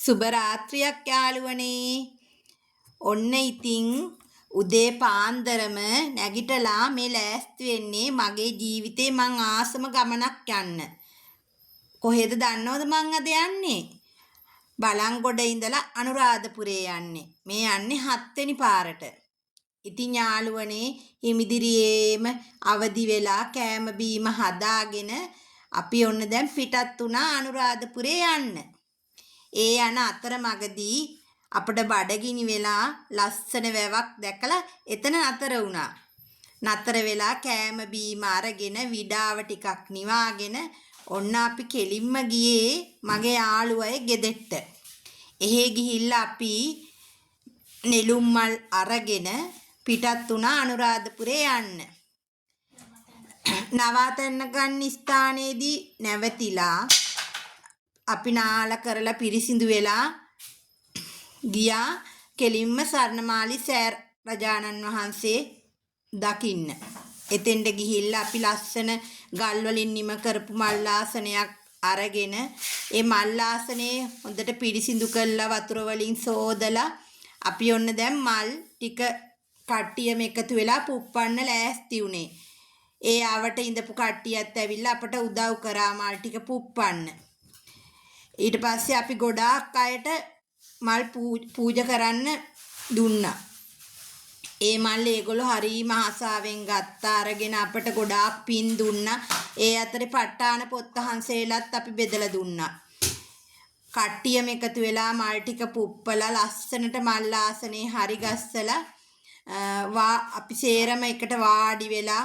සුබ රාත්‍රියක් යාළුවනේ. ඔන්න ඉතින් උදේ පාන්දරම නැගිටලා මේ ලෑස්ති වෙන්නේ මගේ ජීවිතේ මං ආසම ගමනක් යන්න. කොහෙද දන්නවද මං අද යන්නේ? බලංගොඩ ඉඳලා අනුරාධපුරේ යන්නේ. මේ යන්නේ 7 වෙනි පාරට. ඉතින් යාළුවනේ හිමිදිරියේම අවදි වෙලා කෑම බීම හදාගෙන අපි ඔන්න දැන් පිටත් වුණා අනුරාධපුරේ යන්න. ඒ යන අතරමඟදී අපිට බඩගිනි වෙලා ලස්සන වැවක් දැකලා එතන නතර වුණා. නතර වෙලා කෑම බීම අරගෙන විඩාව ටිකක් නිවාගෙන ඔන්න අපි කෙලින්ම ගියේ මගේ යාළුවගේ ගෙදෙට්ට. එහෙ ගිහිල්ලා අපි නෙළුම් මල් අරගෙන පිටත් වුණා අනුරාධපුරේ යන්න. නවාතැන්න ගන්න ස්ථානයේදී නැවතිලා අපි නාල කරලා පිරිසිදු වෙලා ගියා කෙලින්ම සර්ණමාලි සෑර් රජාණන් වහන්සේ දකින්න. එතෙන්ට ගිහිල්ලා අපි ලස්සන ගල් වලින් නිම කරපු මල් ආසනයක් අරගෙන ඒ මල් ආසනේ හොඳට පිරිසිදු කරලා වතුර වලින් සෝදලා අපි ඔන්න දැන් මල් ටික කට්ටියම එකතු වෙලා පුප්පන්න ලෑස්ති උනේ. ඒ ආවට ඉඳපු කට්ටියත් ඇවිල්ලා අපට උදව් කරා මල් ටික පුප්පන්න. ඊට පස්සේ අපි ගොඩාක් අයට මල් පූජා කරන්න දුන්නා. ඒ මල් ඒගොල්ලෝ හරීම ආසාවෙන් ගත්තා අරගෙන අපට ගොඩාක් පින් දුන්නා. ඒ අතරේ ප ဋ ාණ පොත්තහන්සේලාත් අපි බෙදලා දුන්නා. කට්ටියම එකතු වෙලා මල් ටික පුප්පලා ලස්සනට මල් ආසනේ හරි ගස්සලා අපි සේරම එකට වාඩි වෙලා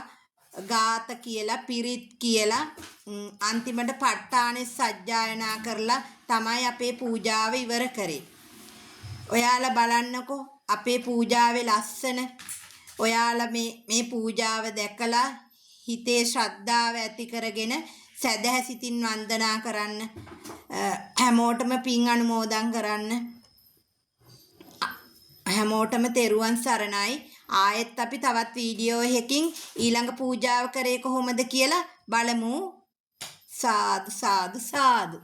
ගාත කියලා පිරිත් කියලා අන්තිමට ප ဋ ාණේ සජ්ජායනා කරලා තමයි අපේ පූජාව ඉවර කරේ. ඔයාලා බලන්නකෝ අපේ පූජාවේ ලස්සන. ඔයාලා මේ පූජාව දැකලා හිතේ ශ්‍රද්ධාව ඇති කරගෙන සදහැසිතින් වන්දනා කරන්න. හැමෝටම පින් අනුමෝදන් කරන්න. හැමෝටම තෙරුවන් සරණයි. ආයෙත් අපි තවත් වීඩියෝ එකකින් ඊළඟ පූජාව කරේ කොහොමද කියලා බලමු. සාදු සාදු සාදු.